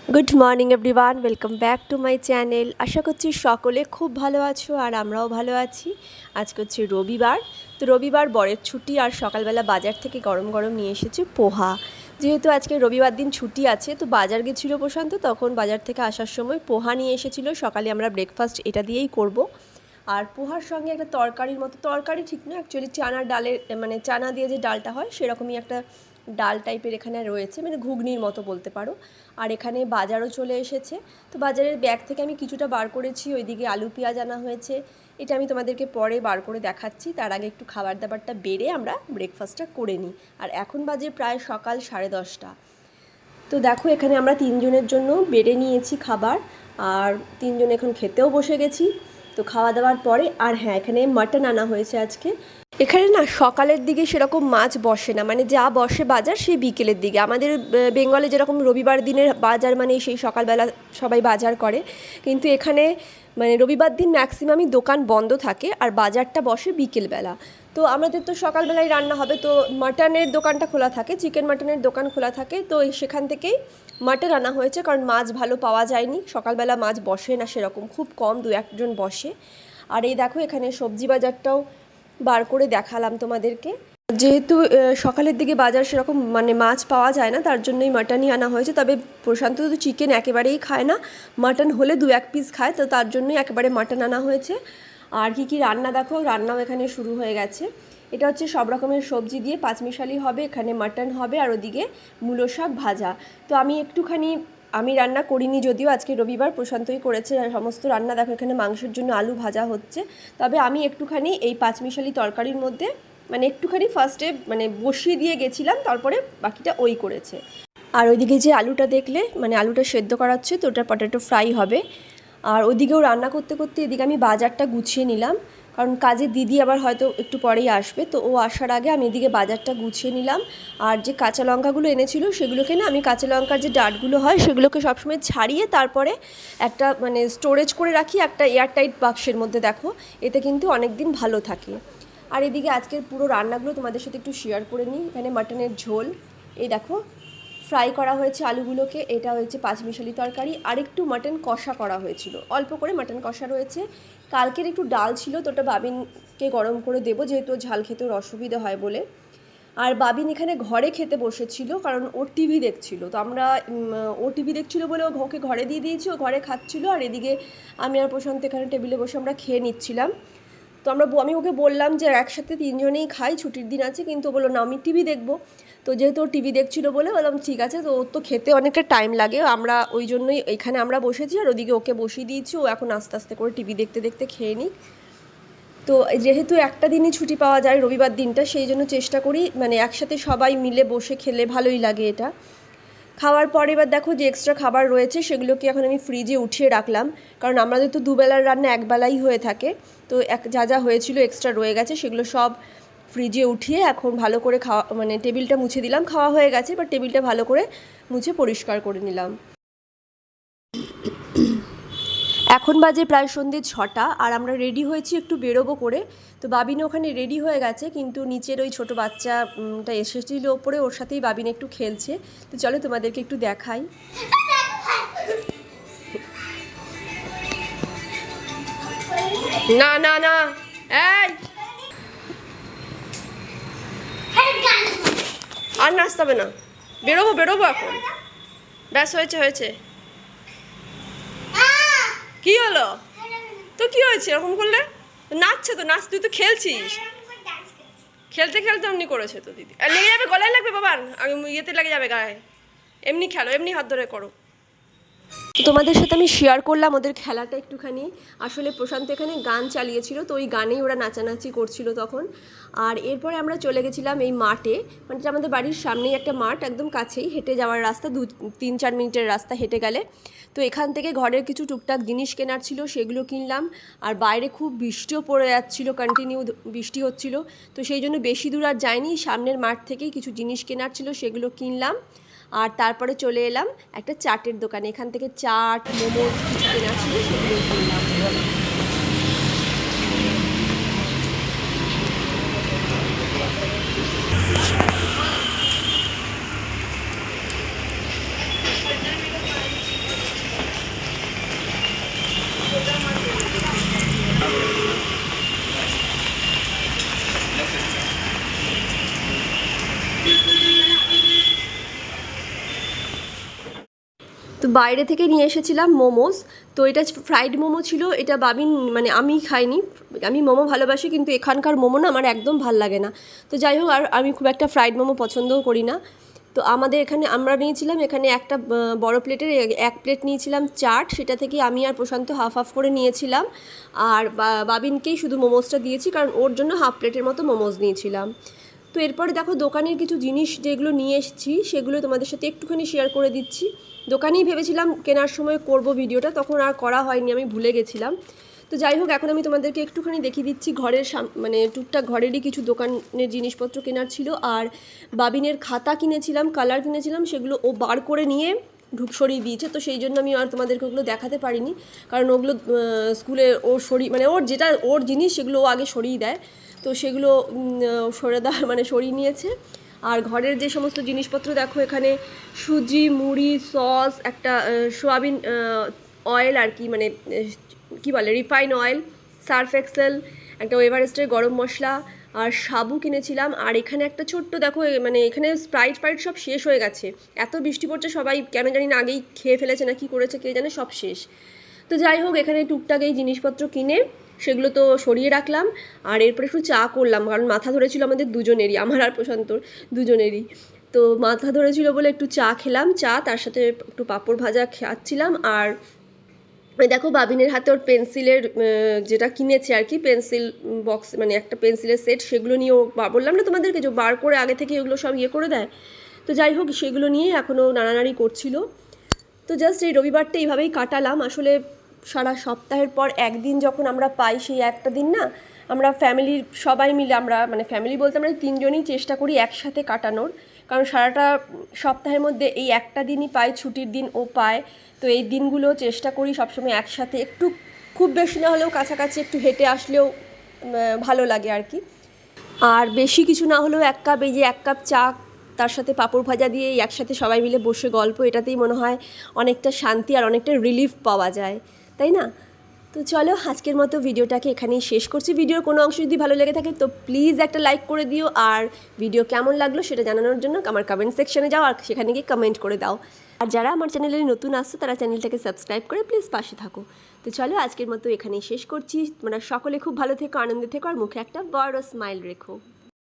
Good morning everyone, welcome back to my channel. আশা করছি সকলে খুব ভালো আছো আর আমরাও ভালো আছি। আজকে হচ্ছে রবিবার, তো রবিবার বরের ছুটি আর সকালবেলা বাজার থেকে গরম গরম নিয়ে এসেছে পোহা। যেহেতু আজকে রবিবার দিন ছুটি আছে, তো বাজার গেছিলো প্রশান্ত, তখন বাজার থেকে আসার সময় পোহা নিয়ে এসেছিলো। সকালে আমরা ব্রেকফাস্ট এটা দিয়েই করব। আর পোহার সঙ্গে একটা তরকারির মতো, তরকারি ঠিক না, অ্যাকচুয়ালি চানার ডালের মানে চানা দিয়ে যে ডালটা হয় সেরকমই একটা ডাল টাইপের এখানে রয়েছে, মানে ঘুগনির মতো বলতে পারো। আর এখানে বাজারও চলে এসেছে, তো বাজারের ব্যাগ থেকে আমি কিছুটা বার করেছি। ওইদিকে আলু পেঁয়াজ আনা হয়েছে, এটা আমি তোমাদেরকে পরে বার করে দেখাচ্ছি। তার আগে একটু খাবার দাবারটা বেড়ে আমরা ব্রেকফাস্টটা করে নিই। আর এখন বাজে প্রায় সকাল 10:30। তো দেখো এখানে আমরা তিনজনের জন্য বেড়ে নিয়েছি খাবার, আর তিনজন এখন খেতেও বসে গেছি। তো খাওয়া দাওয়ার পরে, আর হ্যাঁ, এখানে মাটন আনা হয়েছে আজকে। এখানে না সকালের দিকে সেরকম মাছ বসে না, মানে যা বসে বাজার সেই বিকেলের দিকে। আমাদের বেঙ্গলে যেরকম রবিবার দিনের বাজার মানে সেই সকালবেলা সবাই বাজার করে, কিন্তু এখানে মানে রবিবার দিন ম্যাক্সিমামই দোকান বন্ধ থাকে আর বাজারটা বসে বিকেলবেলা। তো আমাদের তো সকালবেলায় রান্না হবে, তো মাটনের দোকানটা খোলা থাকে, চিকেন মাটনের দোকান খোলা থাকে। তো সেখান থেকেই মাটন আনা হয়েছে, কারণ মাছ ভালো পাওয়া যায়নি, সকালবেলা মাছ বসে না সেরকম, খুব কম দু একজন বসে। আর এই দেখো এখানে সবজি বাজারটাও বার করে দেখালাম তোমাদেরকে। যেহেতু সকালের দিকে বাজার সেরকম মানে মাছ পাওয়া যায় না, তার জন্যই মাটনই আনা হয়েছে। তবে প্রশান্ত তো চিকেন একেবারেই খায় না, মাটন হলে দু এক পিস খায়, তো তার জন্যই একেবারে মাটন আনা হয়েছে। আর কি রান্না দেখো, রান্নাও এখানে শুরু হয়ে গেছে। এটা হচ্ছে সব রকমের সবজি দিয়ে পাঁচমিশালি হবে, এখানে মাটন হবে আর ওদিকে মূলো শাক ভাজা। তো আমি রান্না করিনি, যদিও আজকে রবিবার, প্রশান্তই করেছে সমস্ত রান্না। দেখো এখানে মাংসের জন্য আলু ভাজা হচ্ছে, তবে আমি একটুখানি এই পাঁচমিশালি তরকারির মধ্যে মানে একটুখানি ফার্স্টে মানে বসিয়ে দিয়ে গেছিলাম, তারপরে বাকিটা ওই করেছে। আর ওইদিকে যে আলুটা দেখলে, মানে আলুটা সেদ্ধ করা হচ্ছে, তো ওটা পটেটো ফ্রাই হবে। আর ওইদিকেও রান্না করতে করতে এদিকে আমি বাজারটা গুছিয়ে নিলাম, কারণ কাজে দিদি আবার হয়তো একটু পরেই আসবে, তো ও আসার আগে আমি এদিকে বাজারটা গুছিয়ে নিলাম। আর যে কাঁচা লঙ্কাগুলো এনেছিল সেগুলোকে না, আমি কাঁচা লঙ্কার যে ডাঁটগুলো হয় সেগুলোকে সবসময় ছাড়িয়ে তারপরে একটা মানে স্টোরেজ করে রাখি একটা এয়ারটাইট বাক্সের মধ্যে। দেখো এতে কিন্তু অনেক দিন ভালো থাকে। আর এদিকে আজকের পুরো রান্নাগুলো তোমাদের সাথে একটু শেয়ার করে নিই। এখানে মাটনের ঝোল, এই দেখো ফ্রাই করা হয়েছে আলুগুলোকে, এটা হয়েছে পাঁচমিশালি তরকারি। আর একটু মাটন কষা করা হয়েছিল, অল্প করে মাটন কষা রয়েছে। কালকের একটু ডাল ছিল, তো ওটা বাবিনকে গরম করে দেবো, যেহেতু ঝাল খেতে ওর অসুবিধা হয় বলে। আর বাবিন এখানে ঘরে খেতে বসেছিল, কারণ ওর টিভি দেখছিল, তো আমরা ও টিভি দেখছিল বলে ওকে ঘরে দিয়ে দিয়েছি, ও ঘরে খাচ্ছিল। আর এদিকে আমি আর প্রশান্ত এখানে টেবিলে বসে আমরা খেয়ে নিচ্ছিলাম। তো আমি ওকে বললাম যে একসাথে তিনজনেই খাই, ছুটির দিন আছে, কিন্তু ও বললো না আমি টিভি দেখবো। তো যেহেতু ও টিভি দেখছিলো বলে বললাম ঠিক আছে, তো ওর তো খেতে অনেকটা টাইম লাগে, আমরা ওই জন্যই এখানে আমরা বসেছি আর ওদিকে ওকে বসিয়ে দিয়েছি। ও এখন আস্তে আস্তে করে টিভি দেখতে দেখতে খেয়ে নিই। তো যেহেতু একটা দিনই ছুটি পাওয়া যায় রবিবার দিনটা, সেই জন্য চেষ্টা করি মানে একসাথে সবাই মিলে বসে খেলে ভালোই লাগে এটা। খাওয়ার পর এবার দেখো যে এক্সট্রা খাবার রয়েছে সেগুলোকে এখন আমি ফ্রিজে উঠিয়ে রাখলাম, কারণ আমাদের তো দুবেলার রান্না একবেলাই হয়ে থাকে। তো যা যা হয়েছিল এক্সট্রা রয়ে গেছে সেগুলো সব ফ্রিজে উঠিয়ে এখন ভালো করে খাওয়া মানে টেবিলটা মুছে দিলাম। খাওয়া হয়ে গেছে, এবার টেবিলটা ভালো করে মুছে পরিষ্কার করে নিলাম। এখন বাজে প্রায় সন্ধ্যে 6টা, আর আমরা রেডি হয়েছি একটু বেরোবো করে। তো বাবিন ওখানে রেডি হয়ে গেছে, কিন্তু নিচের ওই ছোটো বাচ্চাটা এসেছিল ওপরে, ওর সাথেই বাবিন একটু খেলছে। তো চলো তোমাদেরকে একটু দেখাই। না না না, এই আর নাচতে হবে না, বেরোবো বেরোবো এখন, ব্যাস হয়েছে হয়েছে। কি হলো? তো কি হয়েছে এরকম করলে? নাচছে তো, নাচ, তুই তো খেলছিস, খেলতে খেলতে এমনি করেছে তো দিদি। আর লেগে যাবে, গলায় লাগবে বাবার, ইয়েতে লেগে যাবে গায়ে। এমনি খেলো, এমনি হাত ধরে করো। তো তোমাদের সাথে আমি শেয়ার করলাম ওদের খেলাটা একটুখানি। আসলে প্রশান্ত এখানে গান চালিয়েছিল, তো ওই গানেই ওরা নাচানাচি করছিল তখন। আর এরপরে আমরা চলে গেছিলাম এই মাঠে, মানে আমাদের বাড়ির সামনেই একটা মাঠ, একদম কাছেই, হেঁটে যাওয়ার রাস্তা, 3-4 মিনিটের রাস্তা হেঁটে গেলে। তো এখান থেকে ঘরের কিছু টুকটাক জিনিস কেনার ছিল, সেগুলো কিনলাম। আর বাইরে খুব বৃষ্টিও পড়ে যাচ্ছিলো, কন্টিনিউ বৃষ্টি হচ্ছিলো, তো সেই জন্য বেশি দূর আর যাইনি, সামনের মাঠ থেকেই কিছু জিনিস কেনার ছিল সেগুলো কিনলাম। আর তারপরে চলে এলাম একটা চাটের দোকানে, এখান থেকে চাট মোমো কিছু কেনা ছিল সেগুলো কিনলাম। তো বাইরে থেকে নিয়ে এসেছিলাম মোমোস। তো এটা ফ্রাইড মোমো ছিল, এটা বাবিন মানে আমি খাইনি, আমি মোমো ভালোবাসি কিন্তু এখানকার মোমো না আমার একদম ভাল লাগে না। তো যাই হোক, আর আমি খুব একটা ফ্রাইড মোমো পছন্দও করি না। তো আমাদের এখানে আমরা নিয়েছিলাম এখানে একটা বড় প্লেটের 1 প্লেট নিয়েছিলাম চাট, সেটা থেকে আমি আর প্রশান্ত হাফ হাফ করে নিয়েছিলাম। আর বাবিনকেই শুধু মোমোসটা দিয়েছি, কারণ ওর জন্য হাফ প্লেটের মতো মোমোস নিয়েছিলাম। তো এরপরে দেখো দোকানের কিছু জিনিস যেগুলো নিয়ে এসেছি সেগুলো তোমাদের সাথে একটুখানি শেয়ার করে দিচ্ছি। দোকানেই ভেবেছিলাম কেনার সময় করব ভিডিওটা, তখন আর করা হয়নি, আমি ভুলে গেছিলাম। তো যাই হোক, এখন আমি তোমাদেরকে একটুখানি দেখিয়ে দিচ্ছি ঘরের মানে টুকটাক ঘরেরই কিছু দোকানের জিনিসপত্র কেনার ছিল। আর বাবিনের খাতা কিনেছিলাম, কালার কিনেছিলাম, সেগুলো ও বার করে নিয়ে সরিয়ে দিয়েছে। তো সেই জন্য আমি আর তোমাদেরকে ওগুলো দেখাতে পারিনি, কারণ ওগুলো স্কুলে ও মানে ওর যেটা ওর জিনিস সেগুলো ও আগে সরিয়ে দেয়। তো সেগুলো সরিয়ে নিয়েছে। আর ঘরের যে সমস্ত জিনিসপত্র দেখো, এখানে সুজি, মুড়ি, সস, একটা সোয়াবিন অয়েল আর কি, মানে কী বলে রিফাইন অয়েল, সার্ফ এক্সেল, একটা এভারেস্টের গরম মশলা, আর সাবু কিনেছিলাম। আর এখানে একটা ছোট্ট দেখো, মানে এখানে স্প্রাইট সব শেষ হয়ে গেছে, এত বৃষ্টি পড়ছে, সবাই কেন জানি না আগেই খেয়ে ফেলেছে না কি করেছে কে জানে, সব শেষ। তো যাই হোক, এখানে টুকটাক এই জিনিসপত্র কিনে সেগুলো তো সরিয়ে রাখলাম। আর এরপরে একটু চা করলাম, কারণ মাথা ধরেছিল আমাদের দুজনেরই, আমার আর প্রশান্তর দুজনেরই। তো মাথা ধরেছিল বলে একটু চা খেলাম, চা তার সাথে একটু পাঁপড় ভাজা খাচ্ছিলাম। আর ওই দেখো বাবিনের হাতে ওর পেন্সিলের যেটা কিনেছে আর কি, পেন্সিল বক্স, মানে একটা পেন্সিলের সেট, সেগুলো নিয়ে ও বললাম না তোমাদেরকে যে বার করে আগে থেকে ওগুলো সব করে দেয়। তো যাই হোক, সেগুলো নিয়ে এখনও নাড়ানাড়ি করছিল। তো জাস্ট এই রবিবারটা এইভাবেই কাটালাম। আসলে সারা সপ্তাহের পর একদিন যখন আমরা পাই, সেই একটা দিন না আমরা ফ্যামিলির সবাই মিলে, আমরা মানে ফ্যামিলি বলতে আমরা 3 জনই চেষ্টা করি একসাথে কাটানোর, কারণ সারাটা সপ্তাহের মধ্যে এই একটা দিনই পাই, ছুটির দিন ও পায়। তো এই দিনগুলো চেষ্টা করি সবসময় একসাথে, একটু খুব বেশি না হলেও কাছাকাছি একটু হেঁটে আসলেও ভালো লাগে আর কি। আর বেশি কিছু না হলেও এই যে 1 কাপ চা, তার সাথে পাঁপড় ভাজা দিয়ে একসাথে সবাই মিলে বসে গল্প, এটাতেই মনে হয় অনেকটা শান্তি আর অনেকটা রিলিফ পাওয়া যায়, তাই না? তো চলো, আজকের মতো ভিডিওটাকে এখানেই শেষ করছি। ভিডিওর কোনো অংশ যদি ভালো লেগে থাকে তো প্লিজ একটা লাইক করে দিও, আর ভিডিও কেমন লাগলো সেটা জানানোর জন্য আমার কমেন্ট সেকশনে যাও আর সেখানে গিয়ে কমেন্ট করে দাও। আর যারা আমার চ্যানেলে নতুন আসছো তারা চ্যানেলটাকে সাবস্ক্রাইব করে প্লিজ পাশে থাকো। তো চলো, আজকের মতো এখানেই শেষ করছি। তোমরা সকলে খুব ভালো থেকো, আনন্দে থেকো, আর মুখে একটা বড় স্মাইল রেখো।